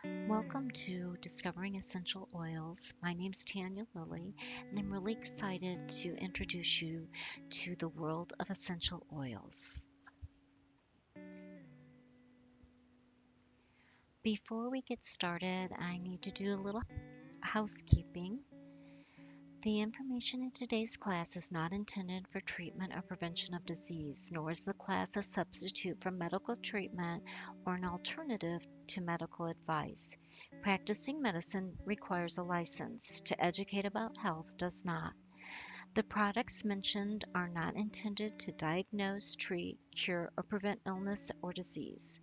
Welcome to Discovering Essential Oils. My name's Tanya Lillie, and I'm really excited to introduce you to the world of essential oils. Before we get started, I need to do a little housekeeping. The information in today's class is not intended for treatment or prevention of disease, nor is the class a substitute for medical treatment or an alternative to medical advice. Practicing medicine requires a license. To educate about health does not. The products mentioned are not intended to diagnose, treat, cure, or prevent illness or disease.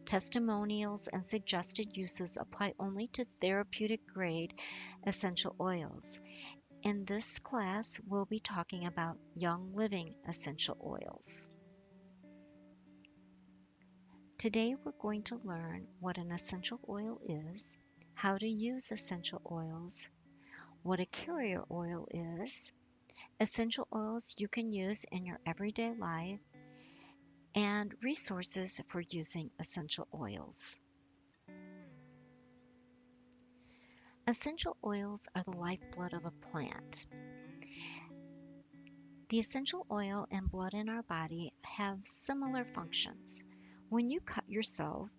Testimonials and suggested uses apply only to therapeutic grade essential oils. In this class, we'll be talking about Young Living essential oils. Today, we're going to learn what an essential oil is, how to use essential oils, what a carrier oil is, essential oils you can use in your everyday life, and resources for using essential oils. Essential oils are the lifeblood of a plant. The essential oil and blood in our body have similar functions. When you cut yourself,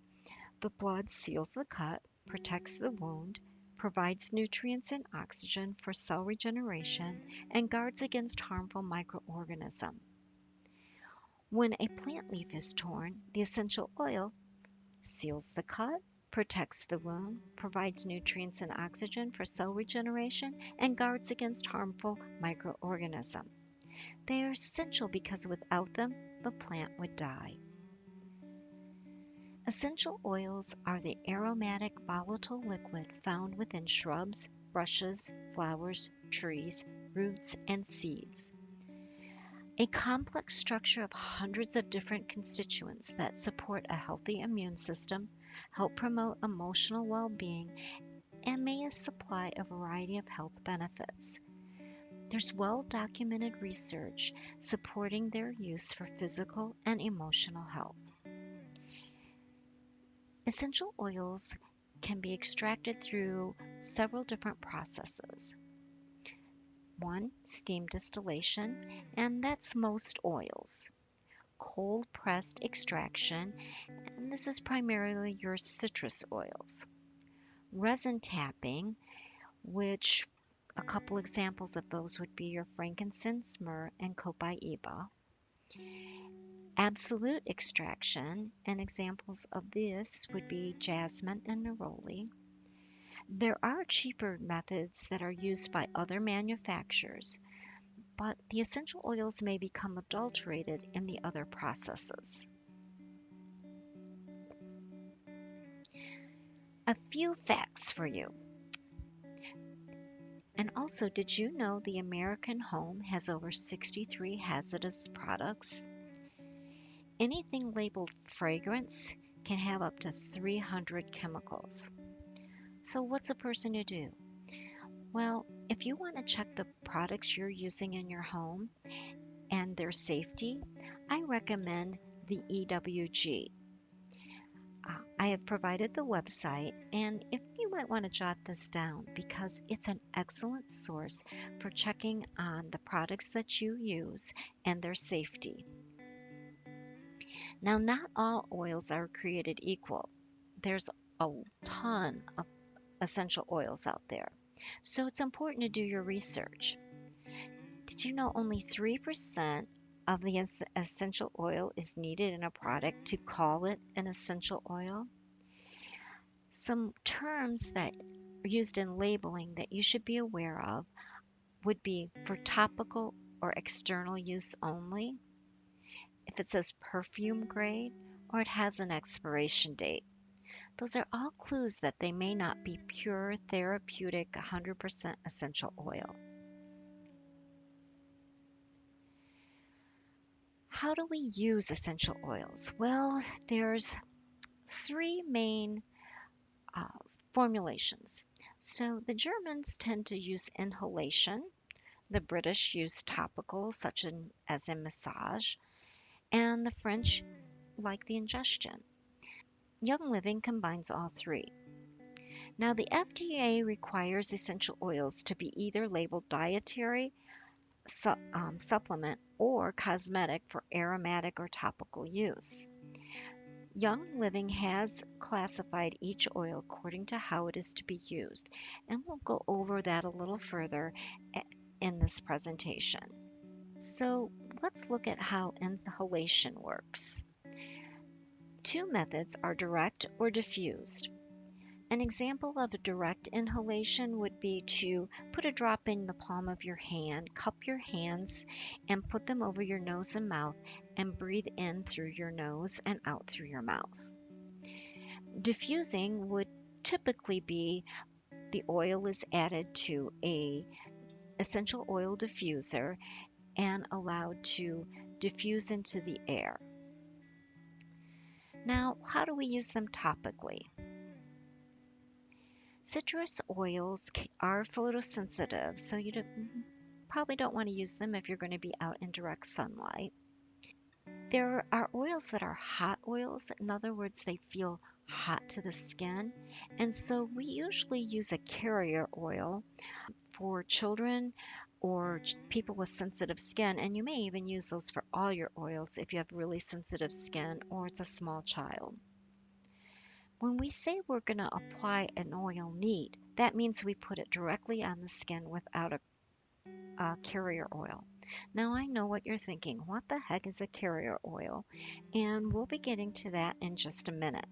the blood seals the cut, protects the wound, provides nutrients and oxygen for cell regeneration, and guards against harmful microorganisms. When a plant leaf is torn, the essential oil seals the cut, protects the wound, provides nutrients and oxygen for cell regeneration, and guards against harmful microorganisms. They are essential because without them, the plant would die. Essential oils are the aromatic volatile liquid found within shrubs, brushes, flowers, trees, roots, and seeds. A complex structure of hundreds of different constituents that support a healthy immune system, help promote emotional well-being, and may supply a variety of health benefits. There's well-documented research supporting their use for physical and emotional health. Essential oils can be extracted through several different processes. One, steam distillation, and that's most oils. Cold pressed extraction, and this is primarily your citrus oils. Resin tapping, which a couple examples of those would be your frankincense, myrrh, and copaiba. Absolute extraction, and examples of this would be jasmine and neroli. There are cheaper methods that are used by other manufacturers, but the essential oils may become adulterated in the other processes. A few facts for you. And also, did you know the American home has over 63 hazardous products? Anything labeled fragrance can have up to 300 chemicals. So, what's a person to do? Well, if you want to check the products you're using in your home and their safety, I recommend the EWG. I have provided the website, and if you might want to jot this down because it's an excellent source for checking on the products that you use and their safety. Now, not all oils are created equal. There's a ton of essential oils out there, so it's important to do your research. Did you know only 3% of the essential oil is needed in a product to call it an essential oil? Some terms that are used in labeling that you should be aware of would be for topical or external use only, if it says perfume grade, or it has an expiration date. Those are all clues that they may not be pure, therapeutic, 100% essential oil. How do we use essential oils? Well, there's three main uh, formulations. So the Germans tend to use inhalation. The British use topical, as in massage, and the French like the ingestion. Young Living combines all three. Now, the FDA requires essential oils to be either labeled dietary, supplement, or cosmetic for aromatic or topical use. Young Living has classified each oil according to how it is to be used, and we'll go over that a little further in this presentation. So let's look at how inhalation works. Two methods are direct or diffused. An example of a direct inhalation would be to put a drop in the palm of your hand, cup your hands, and put them over your nose and mouth, and breathe in through your nose and out through your mouth. Diffusing would typically be the oil is added to a essential oil diffuser and allowed to diffuse into the air. Now, how do we use them topically? Citrus oils are photosensitive, so probably don't want to use them if you're going to be out in direct sunlight. There are oils that are hot oils. In other words, they feel hot to the skin. And so we usually use a carrier oil for children or people with sensitive skin. And you may even use those for all your oils if you have really sensitive skin or it's a small child. When we say we're going to apply an oil neat, that means we put it directly on the skin without a carrier oil. Now I know what you're thinking. What the heck is a carrier oil? And we'll be getting to that in just a minute.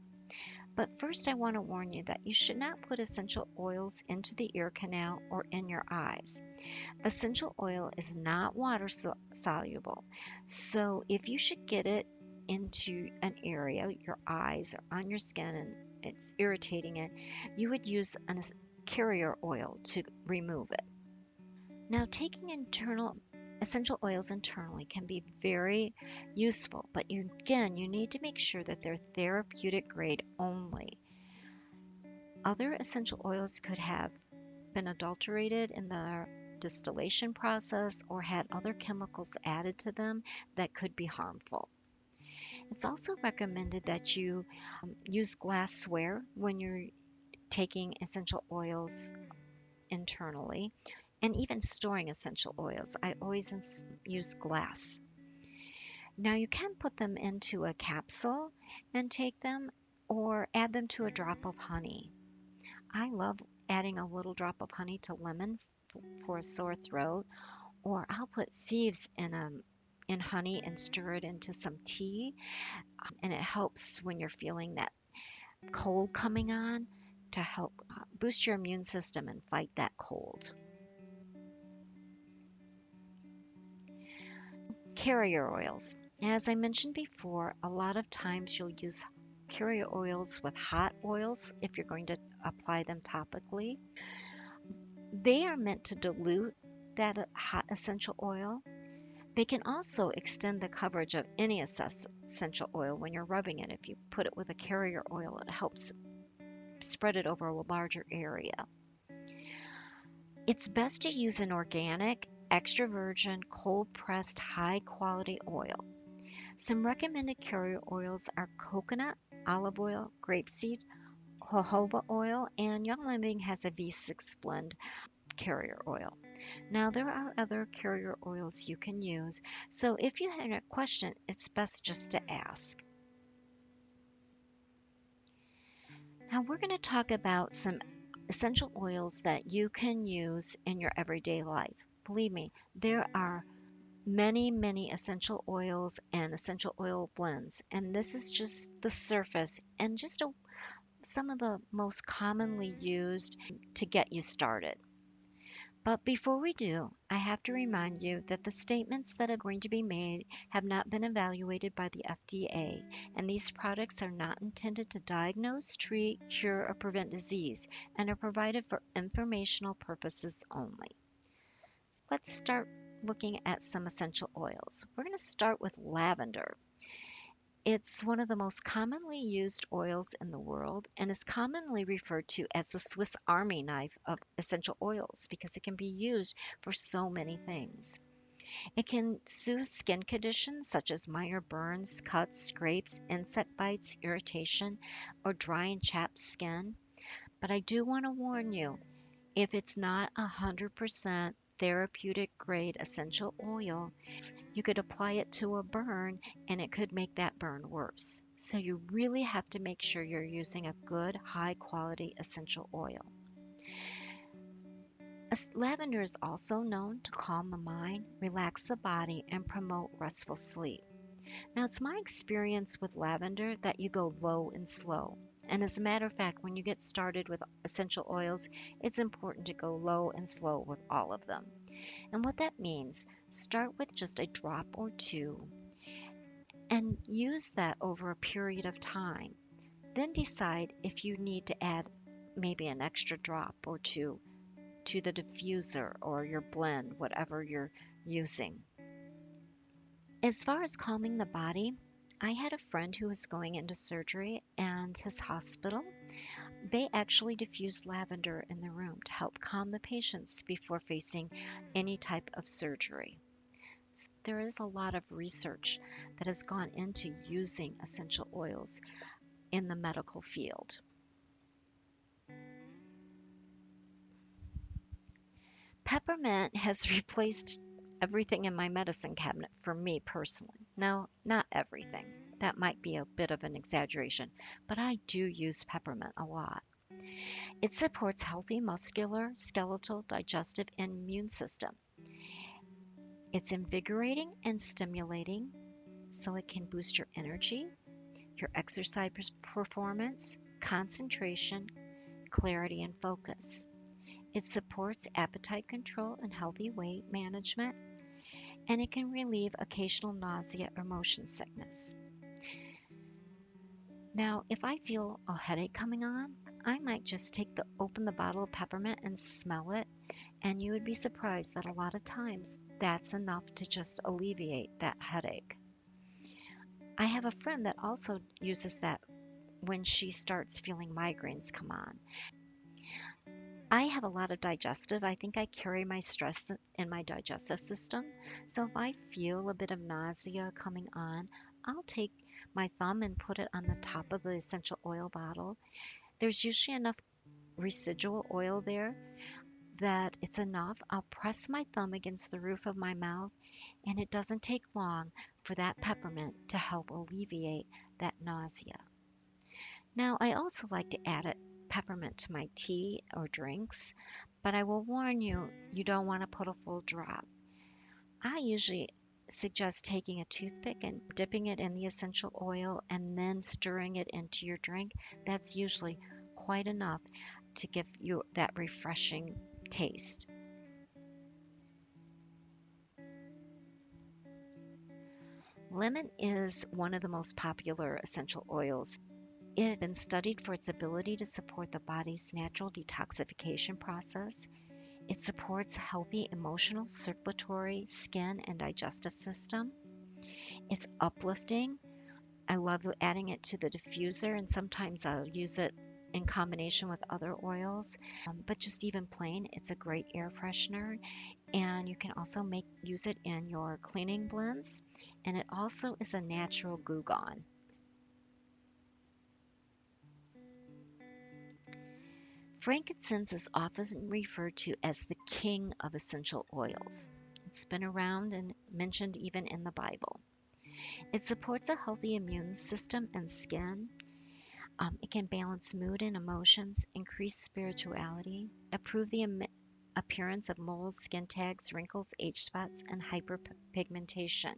But first I want to warn you that you should not put essential oils into the ear canal or in your eyes. Essential oil is not water soluble. So if you should get it into an area, your eyes or on your skin, and it's irritating it, you would use a carrier oil to remove it. Now, taking essential oils internally can be very useful, but you need to make sure that they're therapeutic grade only. Other essential oils could have been adulterated in the distillation process or had other chemicals added to them that could be harmful. It's also recommended that you use glassware when you're taking essential oils internally and even storing essential oils. I always use glass. Now you can put them into a capsule and take them or add them to a drop of honey. I love adding a little drop of honey to lemon for a sore throat, or I'll put thieves in honey and stir it into some tea, and it helps when you're feeling that cold coming on to help boost your immune system and fight that cold. Carrier oils. As I mentioned before, a lot of times you'll use carrier oils with hot oils if you're going to apply them topically. They are meant to dilute that hot essential oil. They can also extend the coverage of any essential oil when you're rubbing it. If you put it with a carrier oil, it helps spread it over a larger area. It's best to use an organic, extra virgin, cold pressed, high quality oil. Some recommended carrier oils are coconut, olive oil, grapeseed, jojoba oil, and Young Living has a V6 blend carrier oil. Now, there are other carrier oils you can use, so if you have a question, it's best just to ask. Now, we're going to talk about some essential oils that you can use in your everyday life. Believe me, there are many essential oils and essential oil blends, and this is just the surface and just some of the most commonly used to get you started. But before we do, I have to remind you that the statements that are going to be made have not been evaluated by the FDA, and these products are not intended to diagnose, treat, cure, or prevent disease, and are provided for informational purposes only. Let's start looking at some essential oils. We're going to start with lavender. It's one of the most commonly used oils in the world and is commonly referred to as the Swiss Army knife of essential oils because it can be used for so many things. It can soothe skin conditions such as minor burns, cuts, scrapes, insect bites, irritation, or dry and chapped skin. But I do want to warn you, if it's not 100% therapeutic grade essential oil, you could apply it to a burn and it could make that burn worse. So you really have to make sure you're using a good, high quality essential oil. Lavender is also known to calm the mind, relax the body, and promote restful sleep. Now, it's my experience with lavender that you go low and slow. And as a matter of fact, when you get started with essential oils, it's important to go low and slow with all of them. And what that means, start with just a drop or two and use that over a period of time. Then decide if you need to add maybe an extra drop or two to the diffuser or your blend, whatever you're using. As far as calming the body, I had a friend who was going into surgery, and his hospital, they actually diffused lavender in the room to help calm the patients before facing any type of surgery. There is a lot of research that has gone into using essential oils in the medical field. Peppermint has replaced everything in my medicine cabinet for me personally. Now, not everything. That might be a bit of an exaggeration, but I do use peppermint a lot. It supports healthy muscular, skeletal, digestive, and immune system. It's invigorating and stimulating, so it can boost your energy, your exercise performance, concentration, clarity, and focus. It supports appetite control and healthy weight management, and it can relieve occasional nausea or motion sickness. Now, if I feel a headache coming on, I might just open the bottle of peppermint and smell it, and you would be surprised that a lot of times that's enough to just alleviate that headache. I have a friend that also uses that when she starts feeling migraines come on. I have a lot of digestive. I think I carry my stress in my digestive system. So if I feel a bit of nausea coming on, I'll take my thumb and put it on the top of the essential oil bottle. There's usually enough residual oil there that it's enough. I'll press my thumb against the roof of my mouth, and it doesn't take long for that peppermint to help alleviate that nausea. Now, I also like to add peppermint to my tea or drinks, but I will warn you, you don't want to put a full drop. I usually suggest taking a toothpick and dipping it in the essential oil and then stirring it into your drink. That's usually quite enough to give you that refreshing taste. Lemon is one of the most popular essential oils. It has been studied for its ability to support the body's natural detoxification process. It supports a healthy emotional, circulatory, skin, and digestive system. It's uplifting. I love adding it to the diffuser, and sometimes I'll use it in combination with other oils. But just even plain, it's a great air freshener, and you can also use it in your cleaning blends, and it also is a natural goo gone. Frankincense is often referred to as the king of essential oils. It's been around and mentioned even in the Bible. It supports a healthy immune system and skin. It can balance mood and emotions, increase spirituality, improve the appearance of moles, skin tags, wrinkles, age spots, and hyperpigmentation.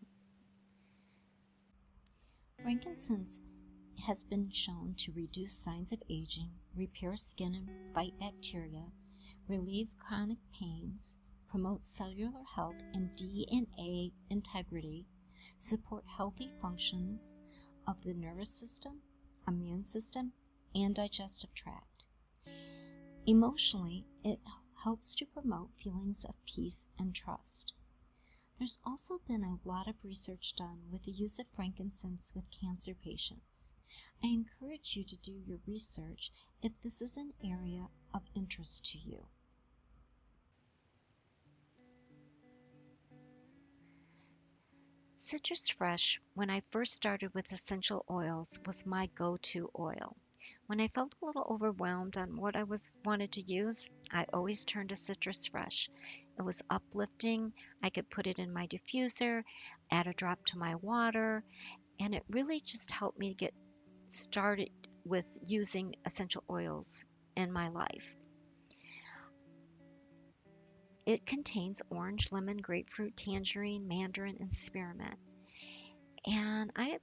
Frankincense has been shown to reduce signs of aging, repair skin and fight bacteria, relieve chronic pains, promote cellular health and DNA integrity, support healthy functions of the nervous system, immune system, and digestive tract. Emotionally, it helps to promote feelings of peace and trust. There's also been a lot of research done with the use of frankincense with cancer patients. I encourage you to do your research if this is an area of interest to you. Citrus Fresh, when I first started with essential oils, was my go-to oil. When I felt a little overwhelmed on what I was wanted to use, I always turned to Citrus Fresh. It was uplifting. I could put it in my diffuser, add a drop to my water, and it really just helped me get started with using essential oils in my life. It contains orange, lemon, grapefruit, tangerine, mandarin, and spearmint. And I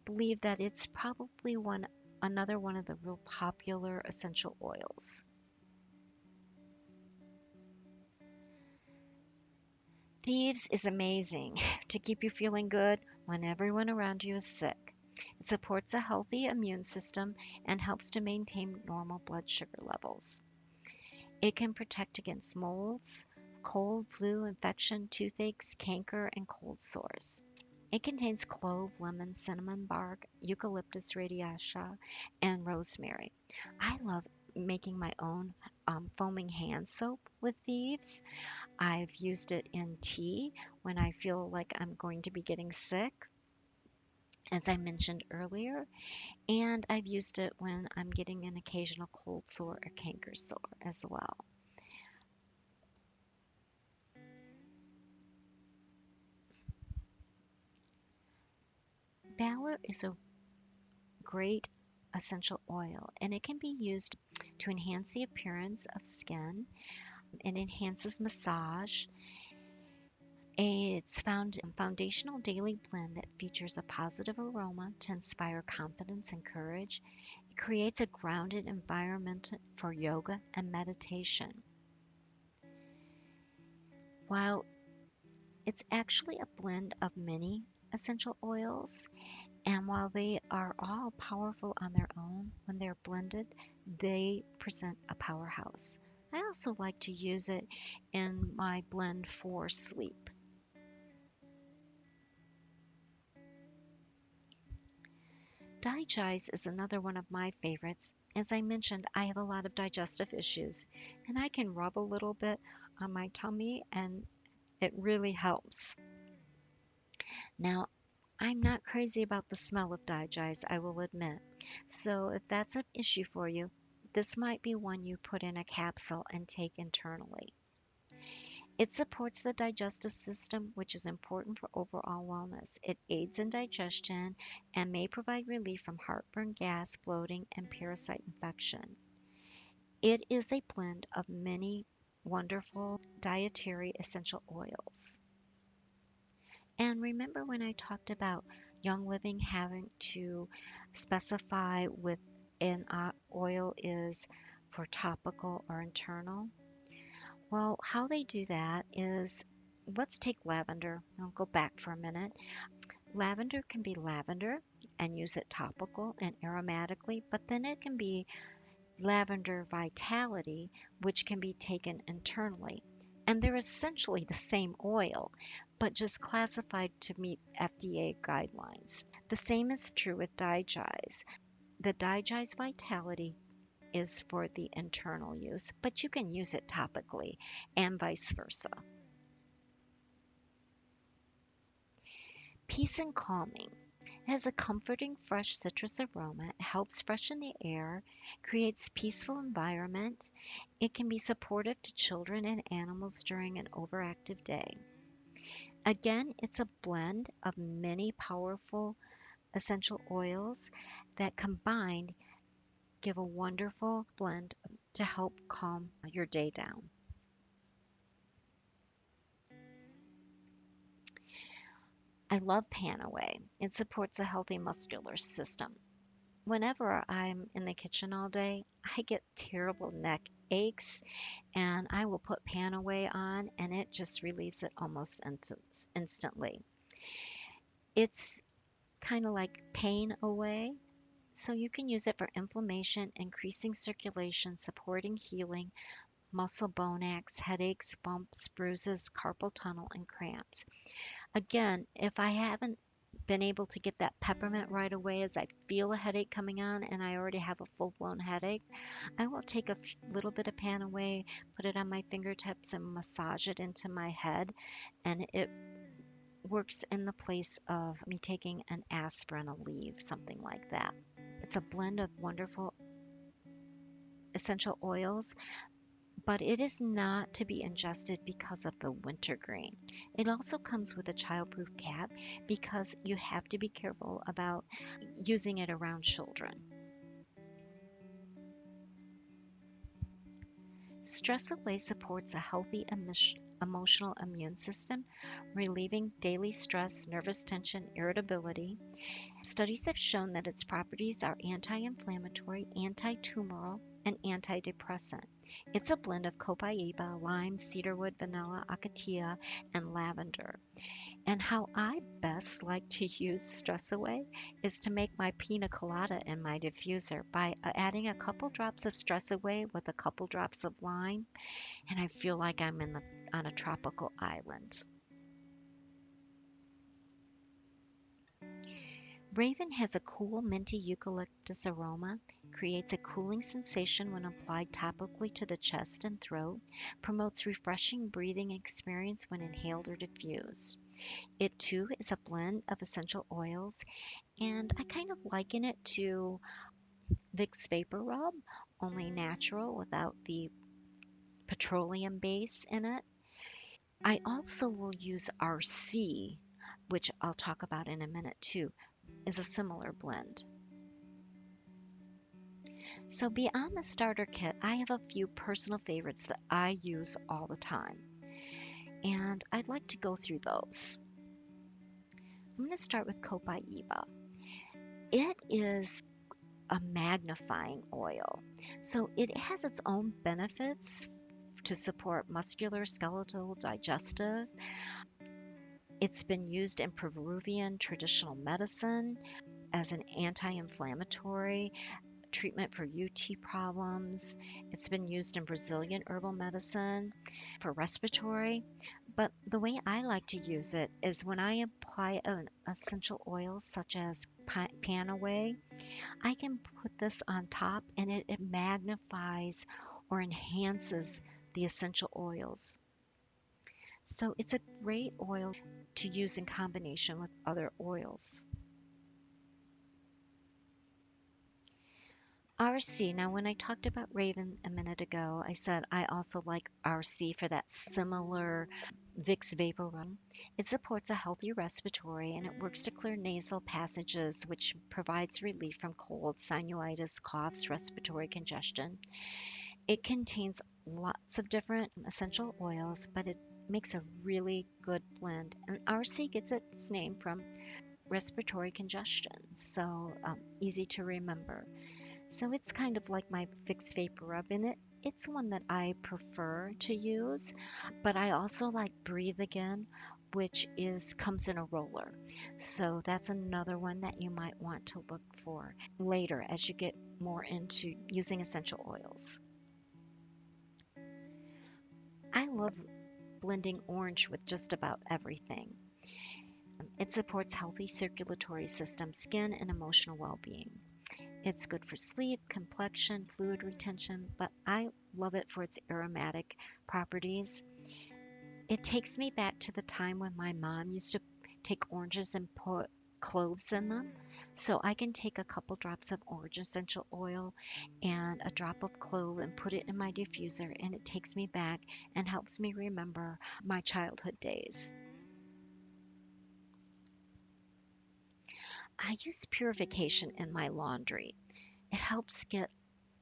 believe that it's probably another one of the real popular essential oils. Thieves is amazing to keep you feeling good when everyone around you is sick. It supports a healthy immune system and helps to maintain normal blood sugar levels. It can protect against molds, cold, flu, infection, toothaches, canker, and cold sores. It contains clove, lemon, cinnamon bark, eucalyptus radiata, and rosemary. I love making my own foaming hand soap with thieves. I've used it in tea when I feel like I'm going to be getting sick, as I mentioned earlier, and I've used it when I'm getting an occasional cold sore or canker sore as well. Valor is a great essential oil and it can be used to enhance the appearance of skin. It enhances massage. It's found foundational daily blend that features a positive aroma to inspire confidence and courage. It creates a grounded environment for yoga and meditation. While it's actually a blend of many essential oils, and while they are all powerful on their own, when they're blended, they present a powerhouse. I also like to use it in my blend for sleep. Digest is another one of my favorites. As I mentioned, I have a lot of digestive issues, and I can rub a little bit on my tummy, and it really helps. Now, I'm not crazy about the smell of Digest, I will admit. So, if that's an issue for you, this might be one you put in a capsule and take internally. It supports the digestive system, which is important for overall wellness. It aids in digestion and may provide relief from heartburn, gas, bloating, and parasite infection. It is a blend of many wonderful dietary essential oils. And remember when I talked about Young Living having to specify with an oil is for topical or internal? Well, how they do that is, let's take lavender. I'll go back for a minute. Lavender can be lavender and use it topical and aromatically, but then it can be lavender vitality, which can be taken internally. And they're essentially the same oil, but just classified to meet FDA guidelines. The same is true with Digest. The Digest Vitality is for the internal use, but you can use it topically and vice versa. Peace and calming. It has a comforting, fresh citrus aroma. It helps freshen the air, creates peaceful environment. It can be supportive to children and animals during an overactive day. Again, it's a blend of many powerful essential oils that combined give a wonderful blend to help calm your day down. I love Panaway. It supports a healthy muscular system. Whenever I'm in the kitchen all day, I get terrible neck aches, and I will put Panaway on, and it just relieves it almost instantly. It's kind of like pain away, so you can use it for inflammation, increasing circulation, supporting healing, muscle bone aches, headaches, bumps, bruises, carpal tunnel, and cramps. Again, if I haven't been able to get that peppermint right away as I feel a headache coming on and I already have a full-blown headache, I will take a little bit of Panaway, put it on my fingertips and massage it into my head, and it works in the place of me taking an aspirin, a leave, something like that. It's a blend of wonderful essential oils, but it is not to be ingested because of the wintergreen. It also comes with a childproof cap because you have to be careful about using it around children. Stress Away supports a healthy emotional immune system, relieving daily stress, nervous tension, irritability. Studies have shown that its properties are anti inflammatory, anti tumoral, and antidepressant. It's a blend of copaiba, lime, cedarwood, vanilla, acacia, and lavender. And how I best like to use Stress Away is to make my pina colada in my diffuser by adding a couple drops of Stress Away with a couple drops of lime, and I feel like on a tropical island. Raven has a cool minty eucalyptus aroma, creates a cooling sensation when applied topically to the chest and throat, promotes refreshing breathing experience when inhaled or diffused. It too is a blend of essential oils, and I kind of liken it to Vicks Vapor Rub, only natural without the petroleum base in it. I also will use RC, which I'll talk about in a minute too, is a similar blend. So beyond the starter kit, I have a few personal favorites that I use all the time, and I'd like to go through those. I'm going to start with Copaiba. It is a magnifying oil, so it has its own benefits to support muscular, skeletal, digestive. It's been used in Peruvian traditional medicine as an anti inflammatory treatment for UT problems. It's been used in Brazilian herbal medicine for respiratory. But the way I like to use it is when I apply an essential oil such as Panaway, I can put this on top and it magnifies or enhances the essential oils. So it's a great oil to use in combination with other oils. RC. Now, when I talked about Raven a minute ago, I said I also like RC for that similar Vicks Vapor Rub. It supports a healthy respiratory and it works to clear nasal passages, which provides relief from colds, sinusitis, coughs, respiratory congestion. It contains lots of different essential oils, but it makes a really good blend. And RC gets its name from respiratory congestion, so easy to remember. So it's kind of like my Vicks Vapor Rub in it. It's one that I prefer to use, but I also like Breathe Again, which is comes in a roller. So that's another one that you might want to look for later as you get more into using essential oils. I love blending orange with just about everything. It supports healthy circulatory system, skin, and emotional well-being. It's good for sleep, complexion, fluid retention, but I love it for its aromatic properties. It takes me back to the time when my mom used to take oranges and put cloves in them. So I can take a couple drops of orange essential oil and a drop of clove and put it in my diffuser, and it takes me back and helps me remember my childhood days. I use purification in my laundry. It helps get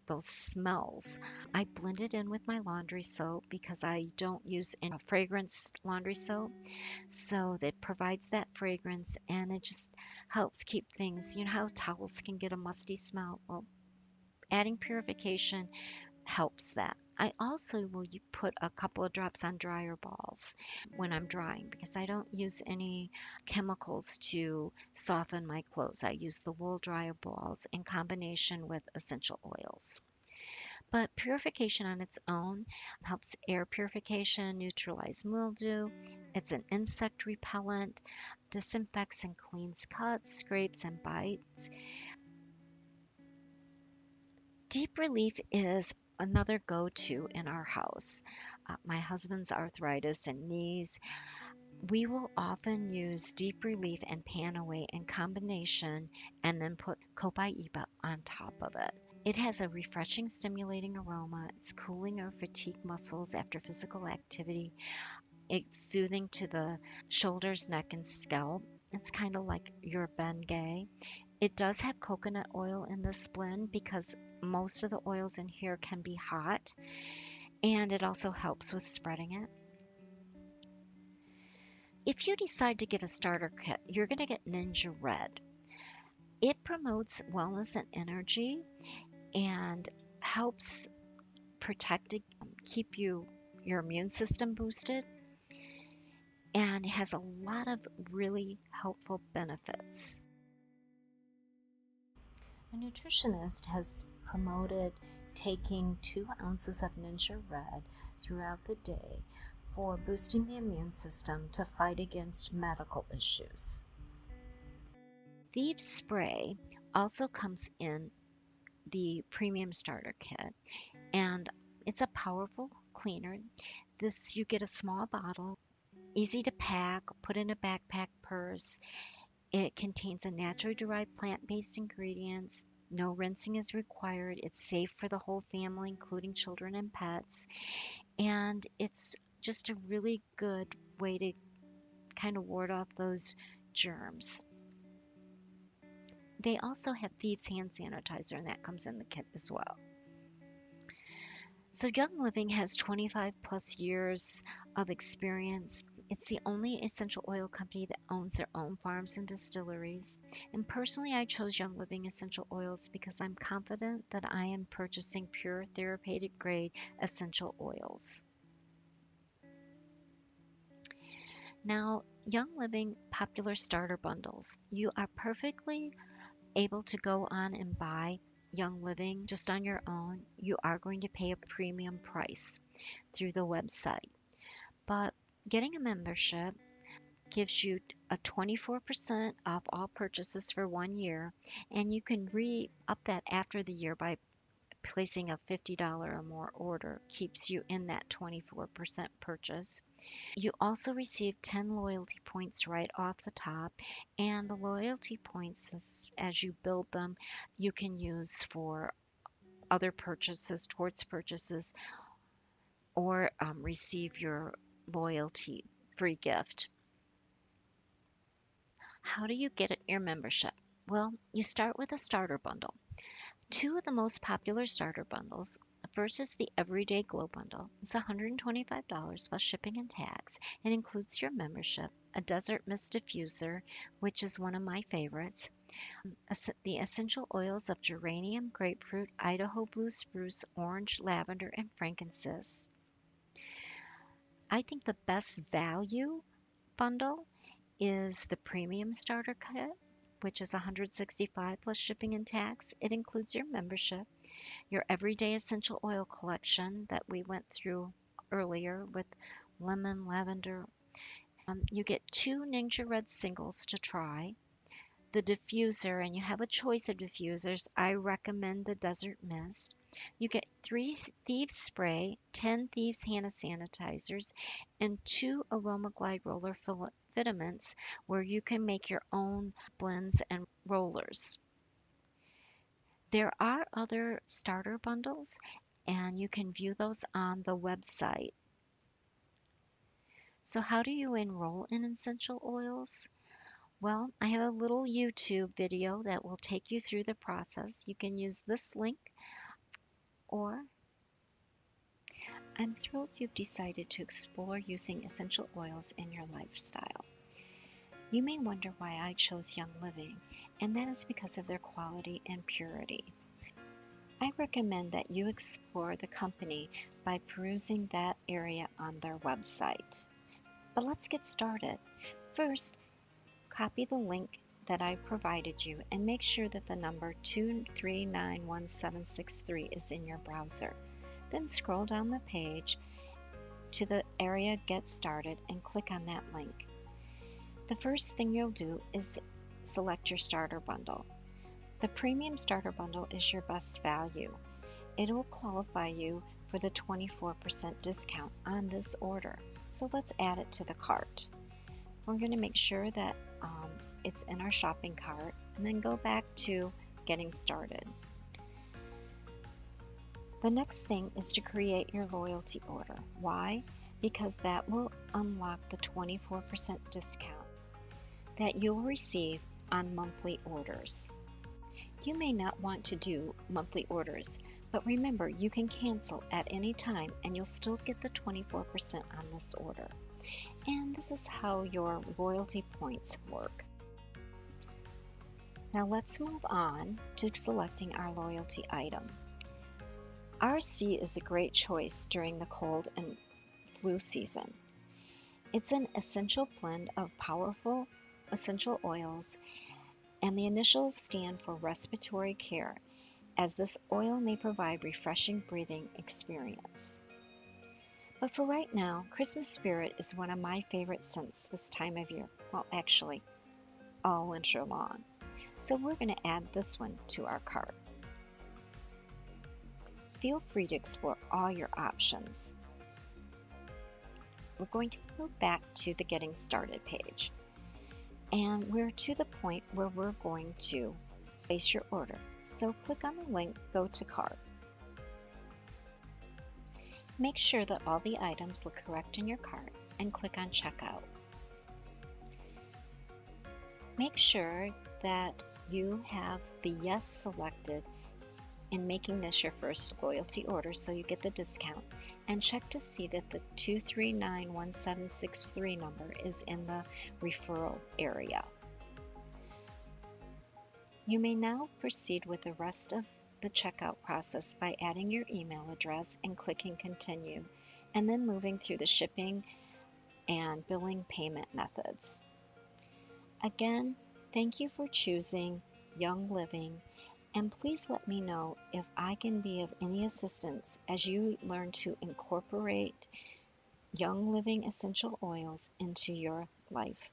those smells. I blend it in with my laundry soap because I don't use any fragrance laundry soap. So that provides that fragrance and it just helps keep things, you know how towels can get a musty smell? Well, adding purification helps that. I also will put a couple of drops on dryer balls when I'm drying because I don't use any chemicals to soften my clothes. I use the wool dryer balls in combination with essential oils. But purification on its own helps air purification, neutralize mildew. It's an insect repellent, disinfects and cleans cuts, scrapes, and bites. Deep relief is another go to in our house. My husband's arthritis and knees, We will often use Deep Relief and Pan Away in combination and then put Copaiba on top of it. It has a refreshing, stimulating aroma. It's cooling or fatigue muscles after physical activity. It's soothing to the shoulders, neck, and scalp. It's kind of like your Bengay. It does have coconut oil in this blend because most of the oils in here can be hot, and it also helps with spreading it. If you decide to get a starter kit, you're going to get Ninja Red. It promotes wellness and energy and helps protect, keep your immune system boosted, and has a lot of really helpful benefits. A nutritionist has promoted taking 2 ounces of Ninja Red throughout the day for boosting the immune system to fight against medical issues. Thieves Spray also comes in the premium starter kit, and it's a powerful cleaner. This, you get a small bottle, easy to pack, put in a backpack purse. It contains a naturally derived plant-based ingredients. No rinsing is required. It's safe for the whole family, including children and pets. And it's just a really good way to kind of ward off those germs. They also have Thieves hand sanitizer, and that comes in the kit as well. So Young Living has 25 plus years of experience. It's the only essential oil company that owns their own farms and distilleries. And personally, I chose Young Living essential oils because I'm confident that I am purchasing pure therapeutic grade essential oils. Now, Young Living popular starter bundles. You are perfectly able to go on and buy Young Living just on your own. You are going to pay a premium price through the website. But getting a membership gives you a 24% off all purchases for 1 year, and you can re-up that after the year by placing a $50 or more order. Keeps you in that 24% purchase. You also receive 10 loyalty points right off the top, and the loyalty points, as you build them, you can use for other purchases, towards purchases, or receive your loyalty free gift. How do you get your membership? Well, you start with a starter bundle. Two of the most popular starter bundles. First is the Everyday Glow Bundle. It's $125 plus shipping and tax. It includes your membership, a Desert Mist diffuser, which is one of my favorites, the essential oils of geranium, grapefruit, Idaho blue spruce, orange, lavender, and frankincense. I think the best value bundle is the premium starter kit, which is $165 plus shipping and tax. It includes your membership, your everyday essential oil collection that we went through earlier with lemon, lavender. You get 2 Ninja Red singles to try, the diffuser, and you have a choice of diffusers. I recommend the Desert Mist. You get 3 Thieves Spray, 10 Thieves hand sanitizers, and 2 Aroma Glide Roller filaments where you can make your own blends and rollers. There are other starter bundles, and you can view those on the website. So, how do you enroll in essential oils? Well, I have a little YouTube video that will take you through the process. You can use this link, or I'm thrilled you've decided to explore using essential oils in your lifestyle. You may wonder why I chose Young Living, and that is because of their quality and purity. I recommend that you explore the company by perusing that area on their website. But let's get started. First, copy the link that I provided you and make sure that the number 2391763 is in your browser. Then scroll down the page to the area Get Started and click on that link. The first thing you'll do is select your starter bundle. The premium starter bundle is your best value. It will qualify you for the 24% discount on this order. So let's add it to the cart. We're going to make sure that it's in our shopping cart and then go back to getting started. The next thing is to create your loyalty order. Why? Because that will unlock the 24% discount that you'll receive on monthly orders. You may not want to do monthly orders, but remember, you can cancel at any time and you'll still get the 24% on this order. And this is how your loyalty points work. Now let's move on to selecting our loyalty item. RC is a great choice during the cold and flu season. It's an essential blend of powerful essential oils, and the initials stand for respiratory care, as this oil may provide refreshing breathing experience. But for right now, Christmas Spirit is one of my favorite scents this time of year. Well, actually, all winter long. So we're going to add this one to our cart. Feel free to explore all your options. We're going to move back to the Getting Started page. And we're to the point where we're going to place your order. So click on the link, go to cart. Make sure that all the items look correct in your cart and click on checkout. Make sure that you have the yes selected in making this your first loyalty order so you get the discount, and check to see that the 2391763 number is in the referral area. You may now proceed with the rest of the checkout process by adding your email address and clicking continue, and then moving through the shipping and billing payment methods. Again, thank you for choosing Young Living, and please let me know if I can be of any assistance as you learn to incorporate Young Living essential oils into your life.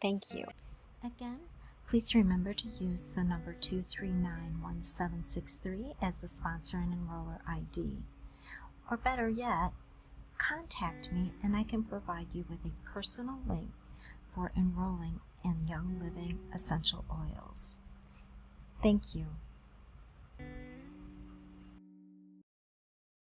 Thank you. Again, please remember to use the number 2391763 as the sponsor and enroller ID. Or better yet, contact me and I can provide you with a personal link for enrolling in Young Living essential oils. Thank you.